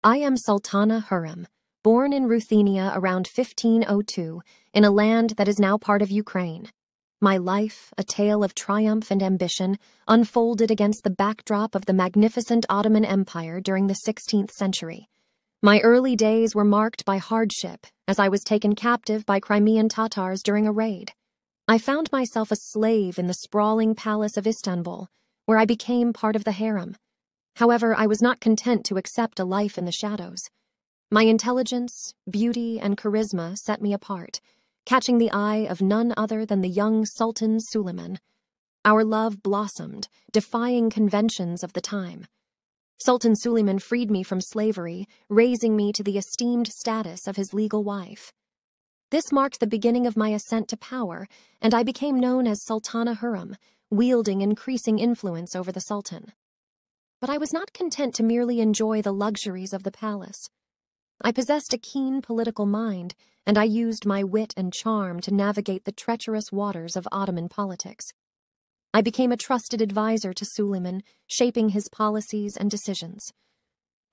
I am Sultana Heram, born in Ruthenia around 1502, in a land that is now part of Ukraine. My life, a tale of triumph and ambition, unfolded against the backdrop of the magnificent Ottoman Empire during the 16th century. My early days were marked by hardship, as I was taken captive by Crimean Tatars during a raid. I found myself a slave in the sprawling palace of Istanbul, where I became part of the harem. However, I was not content to accept a life in the shadows. My intelligence, beauty, and charisma set me apart, catching the eye of none other than the young Sultan Suleiman. Our love blossomed, defying conventions of the time. Sultan Suleiman freed me from slavery, raising me to the esteemed status of his legal wife. This marked the beginning of my ascent to power, and I became known as Sultana Heram, wielding increasing influence over the Sultan. But I was not content to merely enjoy the luxuries of the palace. I possessed a keen political mind, and I used my wit and charm to navigate the treacherous waters of Ottoman politics. I became a trusted advisor to Suleiman, shaping his policies and decisions.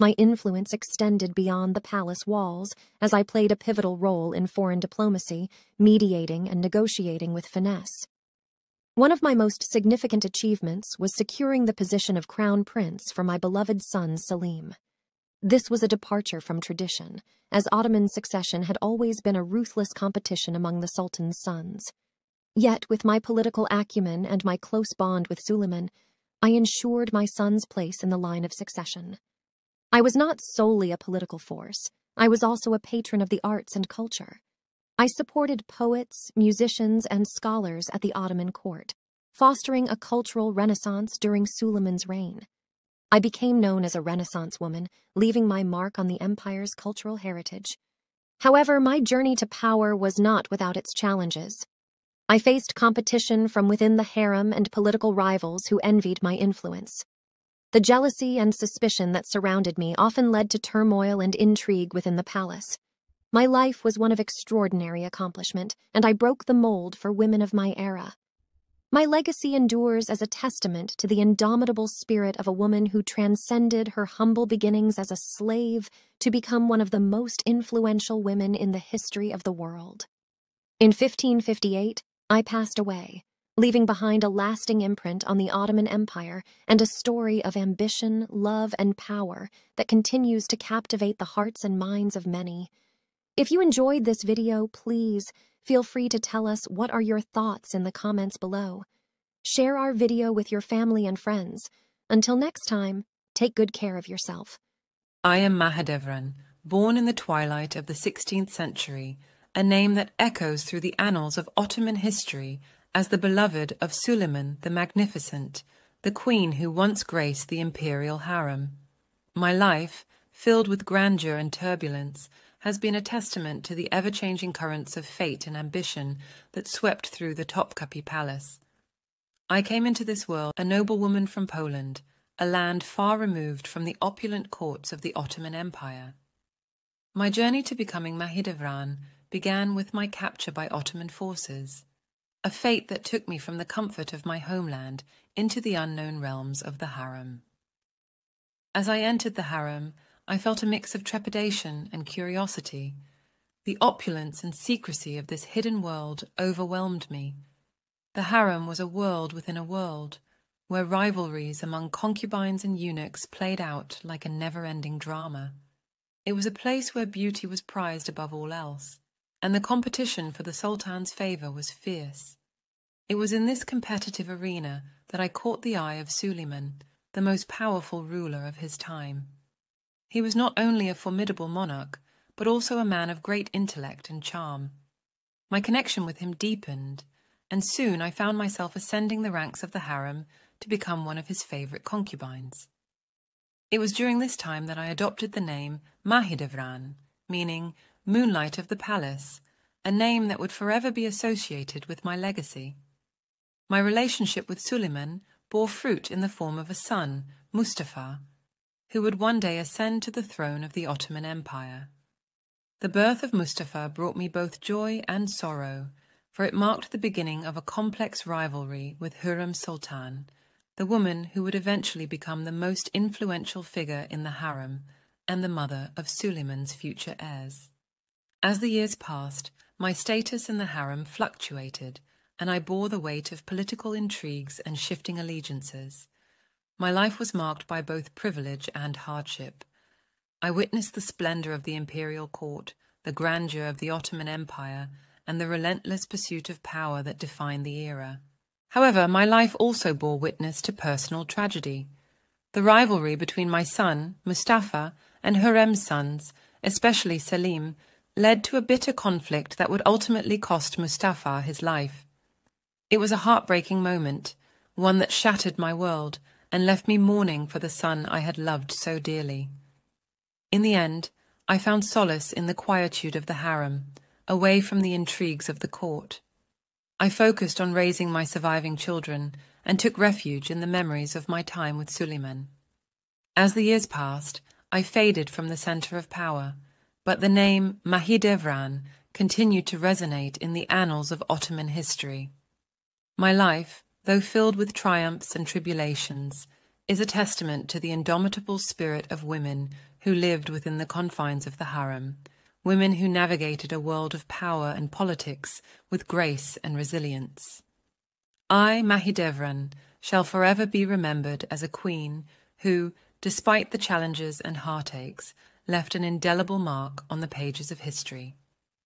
My influence extended beyond the palace walls as I played a pivotal role in foreign diplomacy, mediating and negotiating with finesse. One of my most significant achievements was securing the position of crown prince for my beloved son Selim. This was a departure from tradition, as Ottoman succession had always been a ruthless competition among the Sultan's sons. Yet, with my political acumen and my close bond with Suleiman, I ensured my son's place in the line of succession. I was not solely a political force. I was also a patron of the arts and culture. I supported poets, musicians, and scholars at the Ottoman court, fostering a cultural renaissance during Suleiman's reign. I became known as a Renaissance woman, leaving my mark on the empire's cultural heritage. However, my journey to power was not without its challenges. I faced competition from within the harem and political rivals who envied my influence. The jealousy and suspicion that surrounded me often led to turmoil and intrigue within the palace. My life was one of extraordinary accomplishment, and I broke the mold for women of my era. My legacy endures as a testament to the indomitable spirit of a woman who transcended her humble beginnings as a slave to become one of the most influential women in the history of the world. In 1558, I passed away, leaving behind a lasting imprint on the Ottoman Empire and a story of ambition, love, and power that continues to captivate the hearts and minds of many. If you enjoyed this video, please feel free to tell us what are your thoughts in the comments below. Share our video with your family and friends. Until next time, take good care of yourself. I am Mahidevran, born in the twilight of the 16th century, a name that echoes through the annals of Ottoman history as the beloved of Suleiman the Magnificent, the queen who once graced the imperial harem. My life, filled with grandeur and turbulence, has been a testament to the ever-changing currents of fate and ambition that swept through the Topkapi Palace. I came into this world a noblewoman from Poland, a land far removed from the opulent courts of the Ottoman Empire. My journey to becoming Mahidevran began with my capture by Ottoman forces, a fate that took me from the comfort of my homeland into the unknown realms of the harem. As I entered the harem, I felt a mix of trepidation and curiosity. The opulence and secrecy of this hidden world overwhelmed me. The harem was a world within a world, where rivalries among concubines and eunuchs played out like a never-ending drama. It was a place where beauty was prized above all else, and the competition for the Sultan's favor was fierce. It was in this competitive arena that I caught the eye of Suleiman, the most powerful ruler of his time. He was not only a formidable monarch, but also a man of great intellect and charm. My connection with him deepened, and soon I found myself ascending the ranks of the harem to become one of his favorite concubines. It was during this time that I adopted the name Mahidevran, meaning Moonlight of the Palace, a name that would forever be associated with my legacy. My relationship with Suleiman bore fruit in the form of a son, Mustafa, who would one day ascend to the throne of the Ottoman Empire. The birth of Mustafa brought me both joy and sorrow, for it marked the beginning of a complex rivalry with Meral Sultan, the woman who would eventually become the most influential figure in the harem, and the mother of Suleiman's future heirs. As the years passed, my status in the harem fluctuated, and I bore the weight of political intrigues and shifting allegiances. My life was marked by both privilege and hardship. I witnessed the splendor of the imperial court, the grandeur of the Ottoman Empire, and the relentless pursuit of power that defined the era. However, my life also bore witness to personal tragedy. The rivalry between my son, Mustafa, and Hurrem's sons, especially Selim, led to a bitter conflict that would ultimately cost Mustafa his life. It was a heartbreaking moment, one that shattered my world and left me mourning for the son I had loved so dearly. In the end, I found solace in the quietude of the harem, away from the intrigues of the court. I focused on raising my surviving children and took refuge in the memories of my time with Suleiman. As the years passed, I faded from the center of power, but the name Mahidevran continued to resonate in the annals of Ottoman history. My life, though filled with triumphs and tribulations, is a testament to the indomitable spirit of women who lived within the confines of the harem, women who navigated a world of power and politics with grace and resilience. I, Mahidevran, shall forever be remembered as a queen who, despite the challenges and heartaches, left an indelible mark on the pages of history.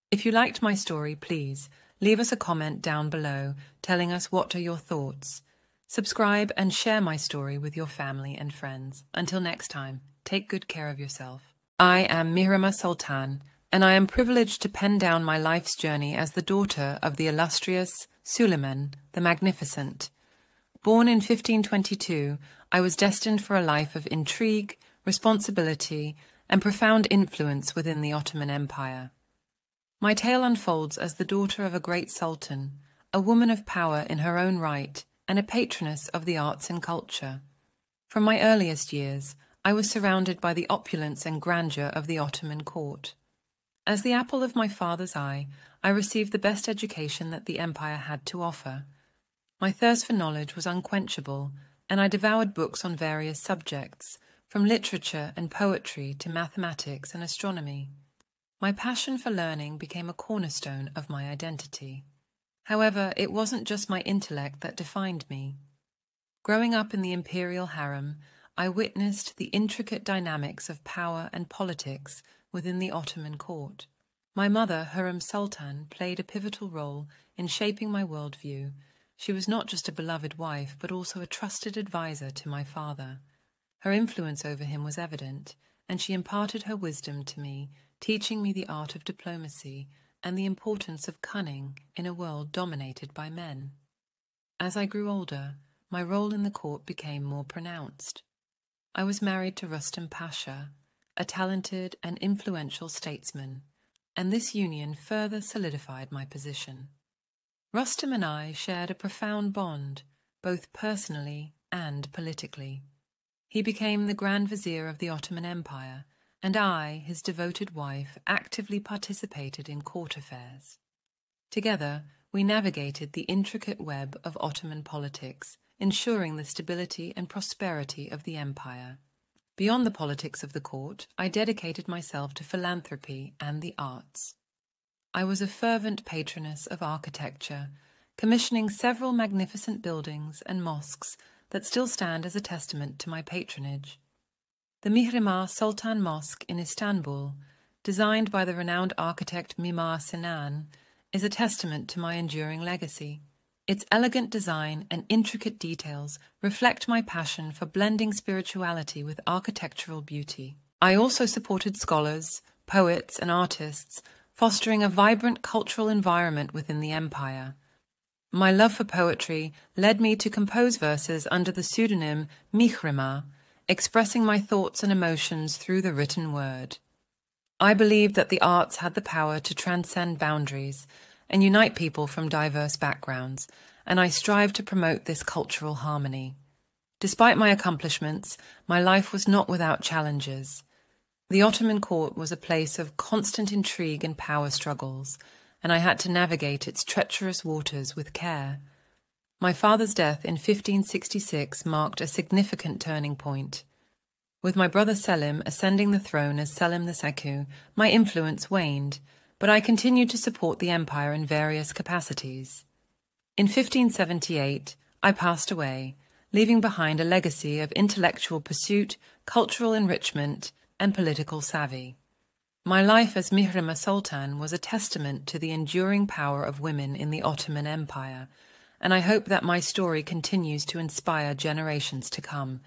If you liked my story, please leave us a comment down below telling us what are your thoughts. Subscribe and share my story with your family and friends. Until next time, take good care of yourself. I am Meral Sultan, and I am privileged to pen down my life's journey as the daughter of the illustrious Suleiman the Magnificent. Born in 1522, I was destined for a life of intrigue, responsibility, and profound influence within the Ottoman Empire. My tale unfolds as the daughter of a great sultan, a woman of power in her own right, and a patroness of the arts and culture. From my earliest years, I was surrounded by the opulence and grandeur of the Ottoman court. As the apple of my father's eye, I received the best education that the empire had to offer. My thirst for knowledge was unquenchable, and I devoured books on various subjects, from literature and poetry to mathematics and astronomy. My passion for learning became a cornerstone of my identity. However, it wasn't just my intellect that defined me. Growing up in the imperial harem, I witnessed the intricate dynamics of power and politics within the Ottoman court. My mother, Meral Sultan, played a pivotal role in shaping my worldview. She was not just a beloved wife, but also a trusted advisor to my father. Her influence over him was evident, and she imparted her wisdom to me, teaching me the art of diplomacy and the importance of cunning in a world dominated by men. As I grew older, my role in the court became more pronounced. I was married to Rustam Pasha, a talented and influential statesman, and this union further solidified my position. Rustam and I shared a profound bond, both personally and politically. He became the Grand Vizier of the Ottoman Empire, and I, his devoted wife, actively participated in court affairs. Together, we navigated the intricate web of Ottoman politics, ensuring the stability and prosperity of the empire. Beyond the politics of the court, I dedicated myself to philanthropy and the arts. I was a fervent patroness of architecture, commissioning several magnificent buildings and mosques that still stand as a testament to my patronage. The Meral Sultan Mosque in Istanbul, designed by the renowned architect Mimar Sinan, is a testament to my enduring legacy. Its elegant design and intricate details reflect my passion for blending spirituality with architectural beauty. I also supported scholars, poets, and artists, fostering a vibrant cultural environment within the empire. My love for poetry led me to compose verses under the pseudonym Mihrema, expressing my thoughts and emotions through the written word. I believed that the arts had the power to transcend boundaries and unite people from diverse backgrounds, and I strive to promote this cultural harmony. Despite my accomplishments, my life was not without challenges. The Ottoman court was a place of constant intrigue and power struggles, and I had to navigate its treacherous waters with care. My father's death in 1566 marked a significant turning point. With my brother Selim ascending the throne as Selim II, my influence waned, but I continued to support the empire in various capacities. In 1578, I passed away, leaving behind a legacy of intellectual pursuit, cultural enrichment, and political savvy. My life as Meral Sultan was a testament to the enduring power of women in the Ottoman Empire, and I hope that my story continues to inspire generations to come.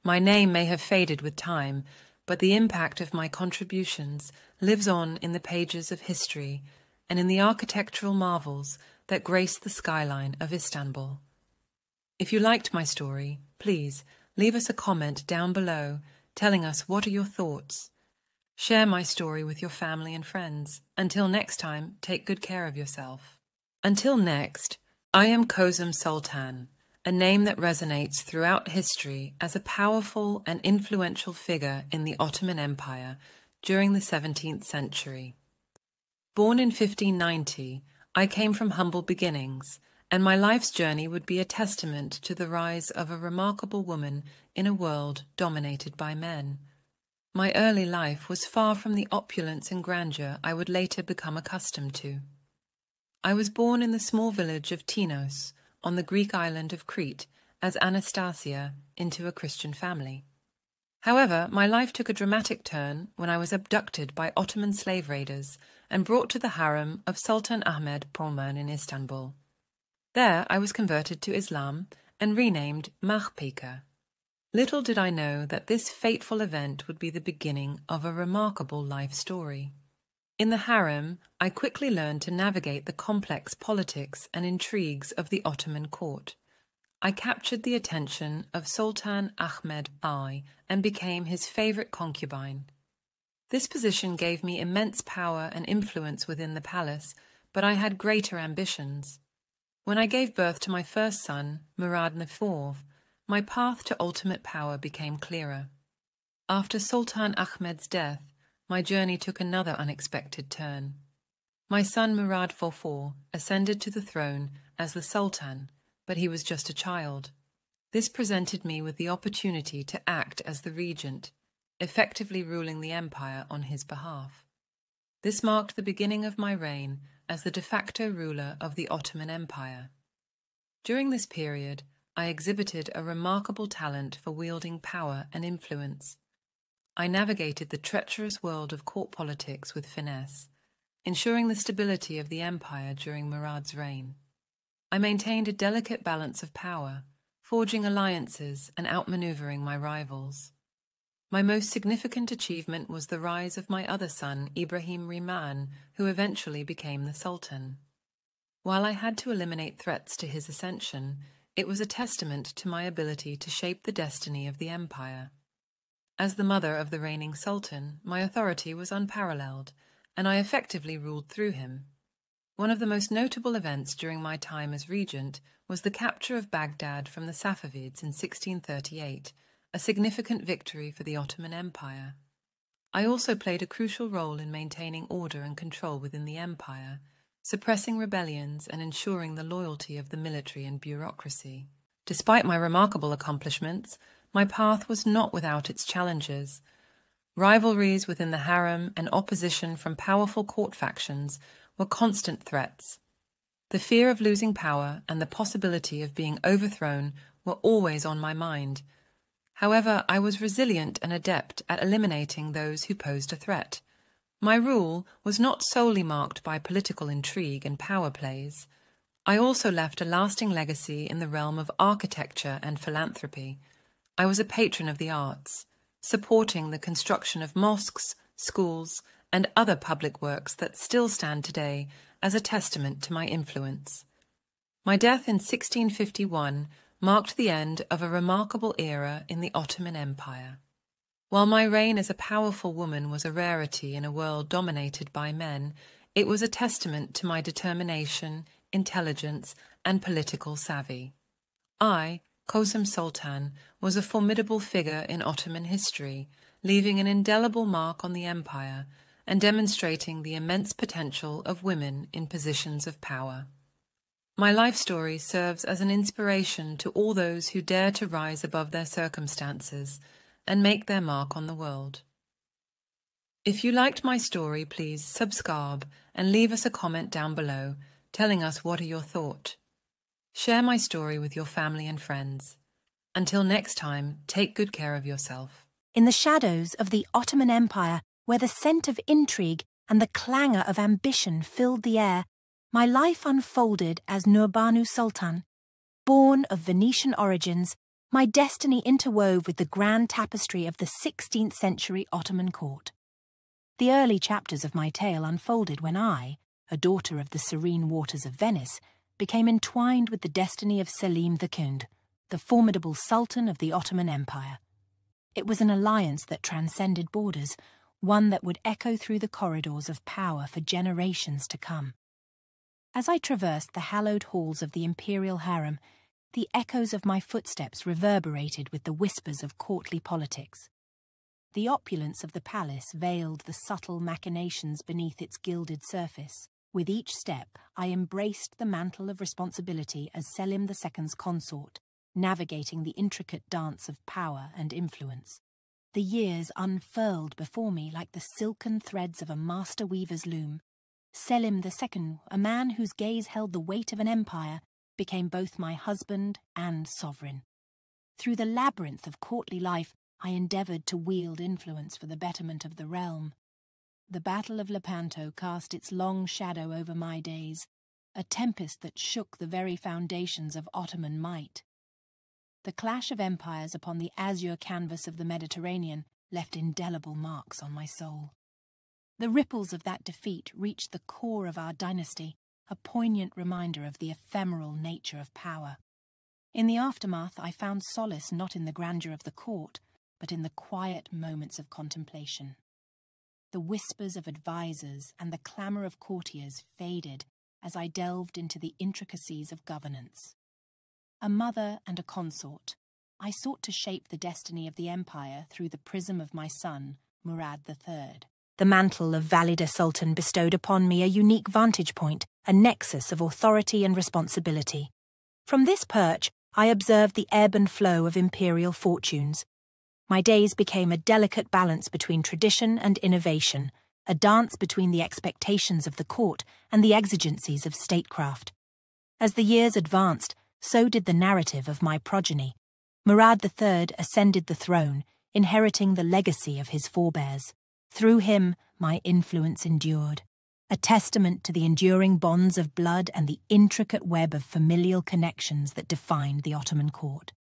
My name may have faded with time, but the impact of my contributions lives on in the pages of history and in the architectural marvels that grace the skyline of Istanbul. If you liked my story, please leave us a comment down below telling us what are your thoughts. Share my story with your family and friends. Until next time, take good care of yourself. Until next, I am Kosum Sultan, a name that resonates throughout history as a powerful and influential figure in the Ottoman Empire during the 17th century. Born in 1590, I came from humble beginnings, and my life's journey would be a testament to the rise of a remarkable woman in a world dominated by men. My early life was far from the opulence and grandeur I would later become accustomed to. I was born in the small village of Tinos, on the Greek island of Crete, as Anastasia, into a Christian family. However, my life took a dramatic turn when I was abducted by Ottoman slave raiders and brought to the harem of Sultan Ahmed Polman in Istanbul. There I was converted to Islam and renamed Mahpika. Little did I know that this fateful event would be the beginning of a remarkable life story. In the harem, I quickly learned to navigate the complex politics and intrigues of the Ottoman court. I captured the attention of Sultan Ahmed I and became his favorite concubine. This position gave me immense power and influence within the palace, but I had greater ambitions. When I gave birth to my first son, Murad IV, my path to ultimate power became clearer. After Sultan Ahmed's death, my journey took another unexpected turn. My son Murad IV ascended to the throne as the Sultan, but he was just a child. This presented me with the opportunity to act as the regent, effectively ruling the empire on his behalf. This marked the beginning of my reign as the de facto ruler of the Ottoman Empire. During this period, I exhibited a remarkable talent for wielding power and influence. I navigated the treacherous world of court politics with finesse, ensuring the stability of the empire during Murad's reign. I maintained a delicate balance of power, forging alliances and outmaneuvering my rivals. My most significant achievement was the rise of my other son, Ibrahim Riman, who eventually became the Sultan. While I had to eliminate threats to his ascension, it was a testament to my ability to shape the destiny of the empire. As the mother of the reigning Sultan, my authority was unparalleled, and I effectively ruled through him. One of the most notable events during my time as regent was the capture of Baghdad from the Safavids in 1638, a significant victory for the Ottoman Empire. I also played a crucial role in maintaining order and control within the empire, suppressing rebellions and ensuring the loyalty of the military and bureaucracy. Despite my remarkable accomplishments, my path was not without its challenges. Rivalries within the harem and opposition from powerful court factions were constant threats. The fear of losing power and the possibility of being overthrown were always on my mind. However, I was resilient and adept at eliminating those who posed a threat. My rule was not solely marked by political intrigue and power plays. I also left a lasting legacy in the realm of architecture and philanthropy. I was a patron of the arts, supporting the construction of mosques, schools, and other public works that still stand today as a testament to my influence. My death in 1651 marked the end of a remarkable era in the Ottoman Empire. While my reign as a powerful woman was a rarity in a world dominated by men, it was a testament to my determination, intelligence, and political savvy. I, Kosum Sultan, was a formidable figure in Ottoman history, leaving an indelible mark on the empire and demonstrating the immense potential of women in positions of power. My life story serves as an inspiration to all those who dare to rise above their circumstances and make their mark on the world. If you liked my story, please subscribe and leave us a comment down below telling us what are your thoughts. Share my story with your family and friends. Until next time, take good care of yourself. In the shadows of the Ottoman Empire, where the scent of intrigue and the clangour of ambition filled the air, my life unfolded as Nurbanu Sultan. Born of Venetian origins, my destiny interwove with the grand tapestry of the 16th century Ottoman court. The early chapters of my tale unfolded when I, a daughter of the serene waters of Venice, became entwined with the destiny of Selim II, the formidable Sultan of the Ottoman Empire. It was an alliance that transcended borders, one that would echo through the corridors of power for generations to come. As I traversed the hallowed halls of the imperial harem, the echoes of my footsteps reverberated with the whispers of courtly politics. The opulence of the palace veiled the subtle machinations beneath its gilded surface. With each step, I embraced the mantle of responsibility as Selim II's consort, navigating the intricate dance of power and influence. The years unfurled before me like the silken threads of a master weaver's loom. Selim II, a man whose gaze held the weight of an empire, became both my husband and sovereign. Through the labyrinth of courtly life, I endeavoured to wield influence for the betterment of the realm. The Battle of Lepanto cast its long shadow over my days, a tempest that shook the very foundations of Ottoman might. The clash of empires upon the azure canvas of the Mediterranean left indelible marks on my soul. The ripples of that defeat reached the core of our dynasty, a poignant reminder of the ephemeral nature of power. In the aftermath, I found solace not in the grandeur of the court, but in the quiet moments of contemplation. The whispers of advisers and the clamour of courtiers faded as I delved into the intricacies of governance. A mother and a consort, I sought to shape the destiny of the empire through the prism of my son, Murad III. The mantle of Valida Sultan bestowed upon me a unique vantage point, a nexus of authority and responsibility. From this perch, I observed the ebb and flow of imperial fortunes. My days became a delicate balance between tradition and innovation, a dance between the expectations of the court and the exigencies of statecraft. As the years advanced, so did the narrative of my progeny. Murad III ascended the throne, inheriting the legacy of his forebears. Through him, my influence endured, a testament to the enduring bonds of blood and the intricate web of familial connections that defined the Ottoman court.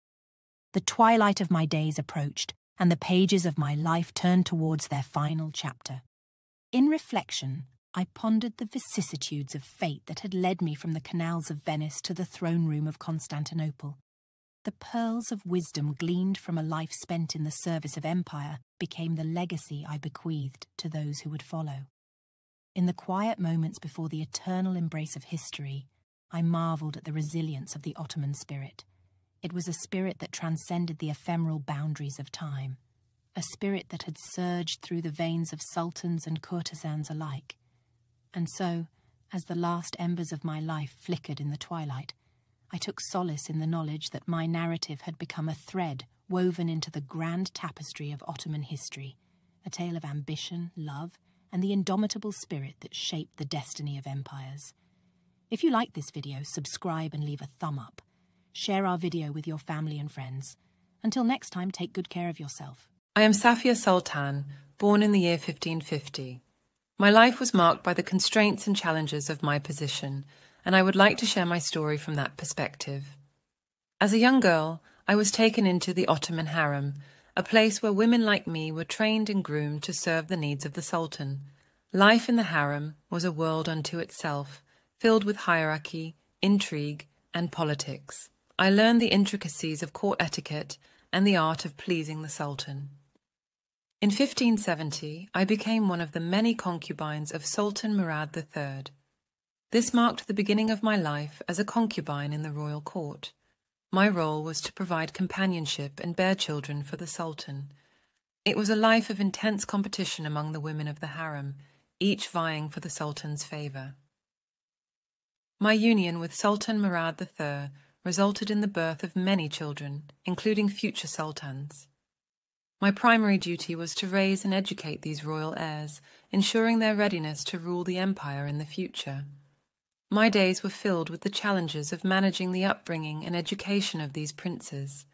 The twilight of my days approached, and the pages of my life turned towards their final chapter. In reflection, I pondered the vicissitudes of fate that had led me from the canals of Venice to the throne room of Constantinople. The pearls of wisdom gleaned from a life spent in the service of empire became the legacy I bequeathed to those who would follow. In the quiet moments before the eternal embrace of history, I marvelled at the resilience of the Ottoman spirit. It was a spirit that transcended the ephemeral boundaries of time, a spirit that had surged through the veins of sultans and courtesans alike. And so, as the last embers of my life flickered in the twilight, I took solace in the knowledge that my narrative had become a thread woven into the grand tapestry of Ottoman history, a tale of ambition, love, and the indomitable spirit that shaped the destiny of empires. If you liked this video, subscribe and leave a thumb up. Share our video with your family and friends. Until next time, take good care of yourself. I am Safaa Sultan, born in the year 1550. My life was marked by the constraints and challenges of my position, and I would like to share my story from that perspective. As a young girl, I was taken into the Ottoman Harem, a place where women like me were trained and groomed to serve the needs of the Sultan. Life in the harem was a world unto itself, filled with hierarchy, intrigue, and politics. I learned the intricacies of court etiquette and the art of pleasing the Sultan. In 1570, I became one of the many concubines of Sultan Murad III. This marked the beginning of my life as a concubine in the royal court. My role was to provide companionship and bear children for the Sultan. It was a life of intense competition among the women of the harem, each vying for the Sultan's favour. My union with Sultan Murad III resulted in the birth of many children, including future sultans. My primary duty was to raise and educate these royal heirs, ensuring their readiness to rule the empire in the future. My days were filled with the challenges of managing the upbringing and education of these princes.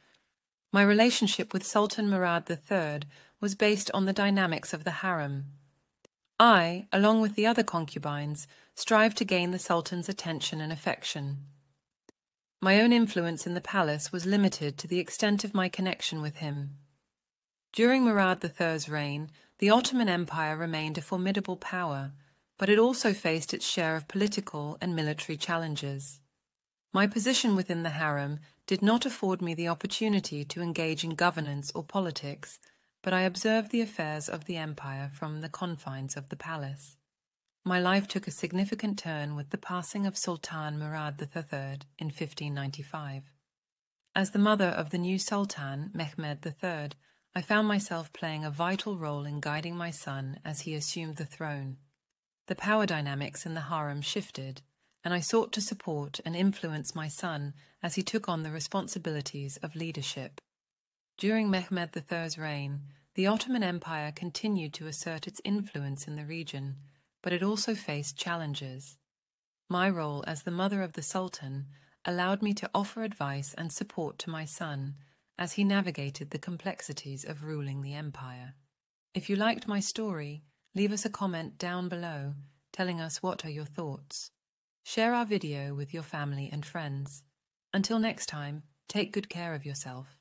My relationship with Sultan Murad III was based on the dynamics of the harem. I, along with the other concubines, strived to gain the Sultan's attention and affection. My own influence in the palace was limited to the extent of my connection with him. During Murad III's reign, the Ottoman Empire remained a formidable power, but it also faced its share of political and military challenges. My position within the harem did not afford me the opportunity to engage in governance or politics, but I observed the affairs of the empire from the confines of the palace. My life took a significant turn with the passing of Sultan Murad III in 1595. As the mother of the new Sultan, Mehmed III, I found myself playing a vital role in guiding my son as he assumed the throne. The power dynamics in the harem shifted, and I sought to support and influence my son as he took on the responsibilities of leadership. During Mehmed III's reign, the Ottoman Empire continued to assert its influence in the region, but it also faced challenges. My role as the mother of the Sultan allowed me to offer advice and support to my son as he navigated the complexities of ruling the empire. If you liked my story, leave us a comment down below telling us what are your thoughts. Share our video with your family and friends. Until next time, take good care of yourself.